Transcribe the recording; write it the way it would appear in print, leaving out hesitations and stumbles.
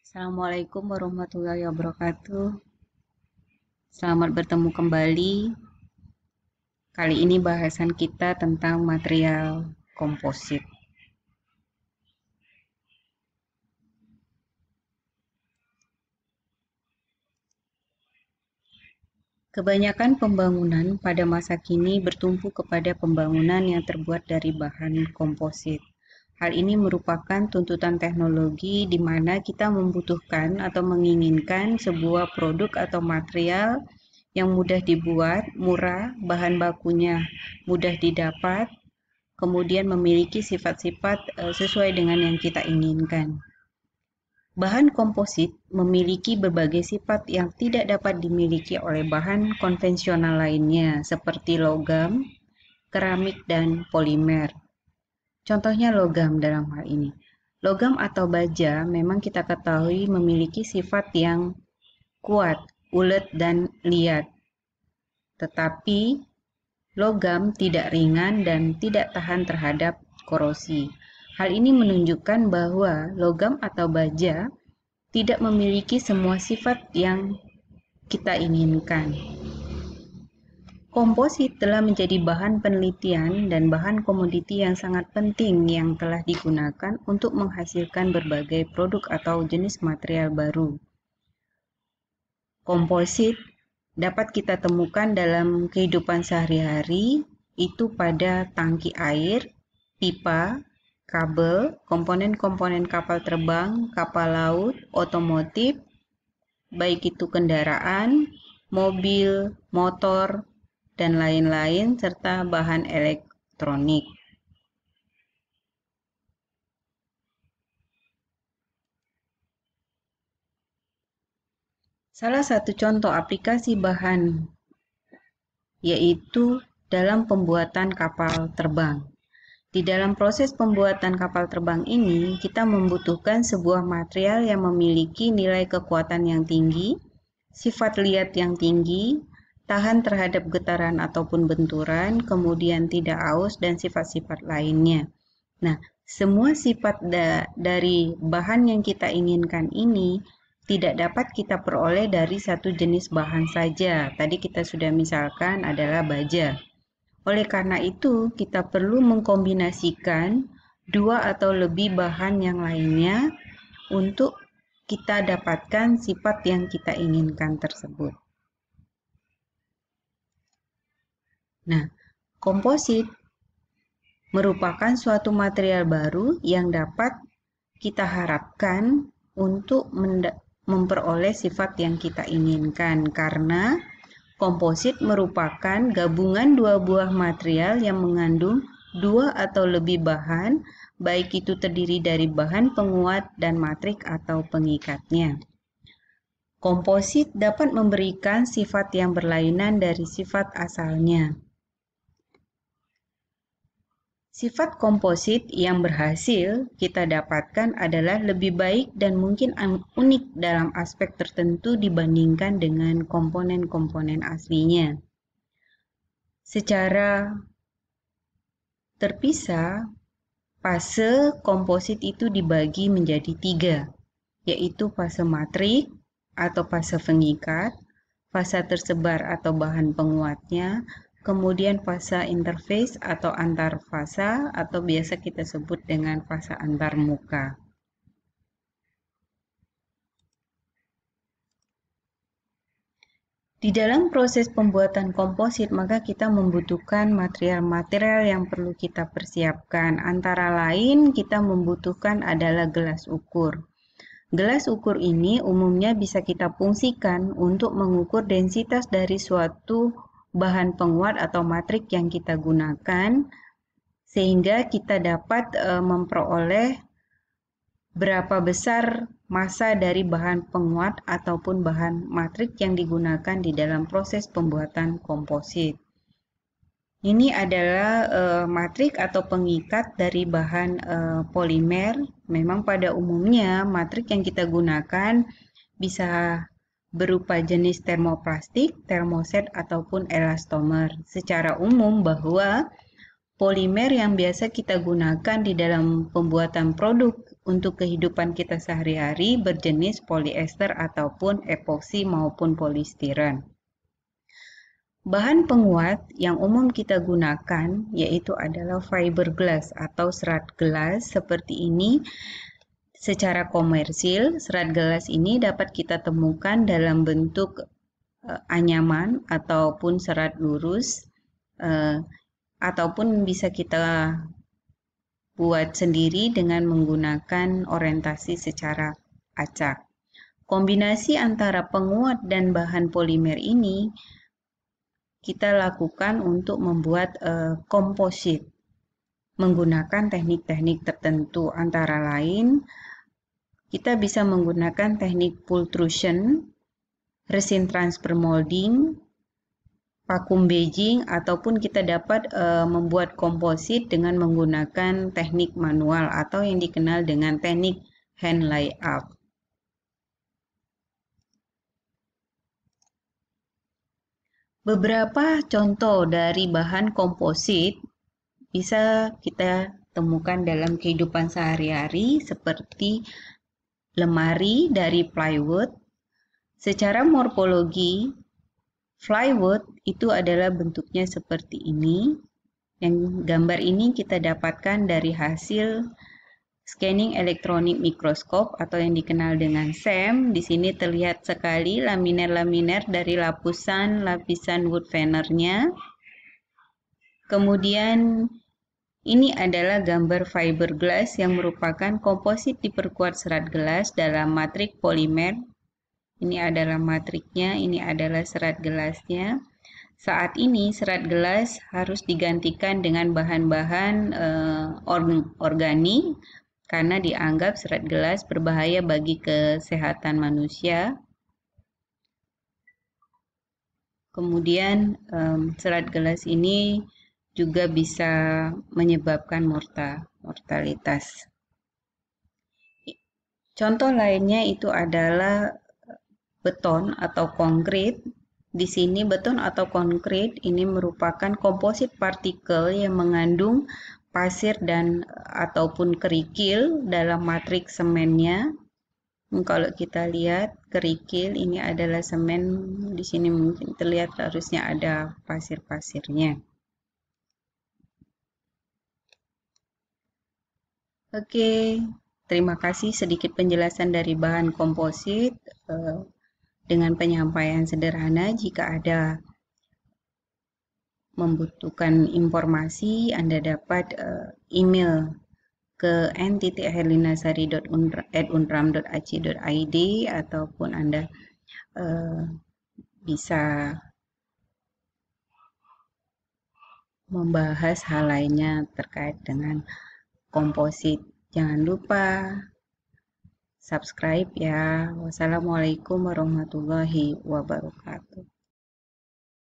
Assalamualaikum warahmatullahi wabarakatuh. Selamat bertemu kembali. Kali ini bahasan kita tentang material komposit. Kebanyakan pembangunan pada masa kini bertumpu kepada pembangunan yang terbuat dari bahan komposit. Hal ini merupakan tuntutan teknologi di mana kita membutuhkan atau menginginkan sebuah produk atau material yang mudah dibuat, murah, bahan bakunya mudah didapat, kemudian memiliki sifat-sifat sesuai dengan yang kita inginkan. Bahan komposit memiliki berbagai sifat yang tidak dapat dimiliki oleh bahan konvensional lainnya, seperti logam, keramik, dan polimer. Contohnya logam dalam hal ini. Logam atau baja memang kita ketahui memiliki sifat yang kuat, ulet, dan liat. Tetapi logam tidak ringan dan tidak tahan terhadap korosi. Hal ini menunjukkan bahwa logam atau baja tidak memiliki semua sifat yang kita inginkan. Komposit telah menjadi bahan penelitian dan bahan komoditi yang sangat penting yang telah digunakan untuk menghasilkan berbagai produk atau jenis material baru. Komposit dapat kita temukan dalam kehidupan sehari-hari, itu pada tangki air, pipa, kabel, komponen-komponen kapal terbang, kapal laut, otomotif, baik itu kendaraan, mobil, motor, dan lain-lain, serta bahan elektronik. Salah satu contoh aplikasi bahan yaitu dalam pembuatan kapal terbang. Di dalam proses pembuatan kapal terbang ini, kita membutuhkan sebuah material yang memiliki nilai kekuatan yang tinggi, sifat liat yang tinggi, tahan terhadap getaran ataupun benturan, kemudian tidak aus, dan sifat-sifat lainnya. Nah, semua sifat dari bahan yang kita inginkan ini tidak dapat kita peroleh dari satu jenis bahan saja. Tadi kita sudah misalkan adalah baja. Oleh karena itu, kita perlu mengkombinasikan dua atau lebih bahan yang lainnya untuk kita dapatkan sifat yang kita inginkan tersebut. Nah, komposit merupakan suatu material baru yang dapat kita harapkan untuk memperoleh sifat yang kita inginkan, karena komposit merupakan gabungan dua buah material yang mengandung dua atau lebih bahan, baik itu terdiri dari bahan penguat dan matrik atau pengikatnya. Komposit dapat memberikan sifat yang berlainan dari sifat asalnya. Sifat komposit yang berhasil kita dapatkan adalah lebih baik dan mungkin unik dalam aspek tertentu dibandingkan dengan komponen-komponen aslinya. Secara terpisah, fase komposit itu dibagi menjadi tiga, yaitu fase matrik atau fase pengikat, fase tersebar atau bahan penguatnya, kemudian fase interface atau antar fasa atau biasa kita sebut dengan fase antarmuka. Di dalam proses pembuatan komposit, maka kita membutuhkan material-material yang perlu kita persiapkan. Antara lain, kita membutuhkan adalah gelas ukur. Gelas ukur ini umumnya bisa kita fungsikan untuk mengukur densitas dari suatu bahan penguat atau matrik yang kita gunakan, sehingga kita dapat memperoleh berapa besar massa dari bahan penguat ataupun bahan matrik yang digunakan di dalam proses pembuatan komposit. Ini adalah matrik atau pengikat dari bahan polimer. Memang pada umumnya matrik yang kita gunakan bisa berupa jenis termoplastik, termoset, ataupun elastomer. Secara umum bahwa polimer yang biasa kita gunakan di dalam pembuatan produk untuk kehidupan kita sehari-hari berjenis polyester ataupun epoksi maupun polistiren. Bahan penguat yang umum kita gunakan yaitu adalah fiberglass atau serat gelas seperti ini. Secara komersil, serat gelas ini dapat kita temukan dalam bentuk anyaman ataupun serat lurus, ataupun bisa kita buat sendiri dengan menggunakan orientasi secara acak. Kombinasi antara penguat dan bahan polimer ini kita lakukan untuk membuat komposit menggunakan teknik-teknik tertentu, antara lain kita bisa menggunakan teknik pultrusion, resin transfer molding, vacuum bagging, ataupun kita dapat membuat komposit dengan menggunakan teknik manual atau yang dikenal dengan teknik hand layout. Beberapa contoh dari bahan komposit bisa kita temukan dalam kehidupan sehari-hari seperti lemari dari plywood. Secara morfologi, plywood itu adalah bentuknya seperti ini. Yang gambar ini kita dapatkan dari hasil scanning elektronik mikroskop atau yang dikenal dengan SEM. Di sini terlihat sekali laminer-laminer dari lapisan wood veneer-nya. Kemudian ini adalah gambar fiberglass yang merupakan komposit diperkuat serat gelas dalam matrik polimer. Ini adalah matriknya, ini adalah serat gelasnya. Saat ini serat gelas harus digantikan dengan bahan-bahan organik karena dianggap serat gelas berbahaya bagi kesehatan manusia. Kemudian serat gelas ini juga bisa menyebabkan mortalitas. Contoh lainnya itu adalah beton atau konkrit. Di sini beton atau konkrit ini merupakan komposit partikel yang mengandung pasir dan ataupun kerikil dalam matrik semennya. Kalau kita lihat kerikil ini adalah semen, di sini mungkin terlihat harusnya ada pasir-pasirnya. Oke, terima kasih sedikit penjelasan dari bahan komposit dengan penyampaian sederhana. Jika ada membutuhkan informasi, Anda dapat email ke n.herlinasari.unram.ac.id ataupun Anda bisa membahas hal lainnya terkait dengan komposit. Jangan lupa subscribe ya. Wassalamualaikum warahmatullahi wabarakatuh.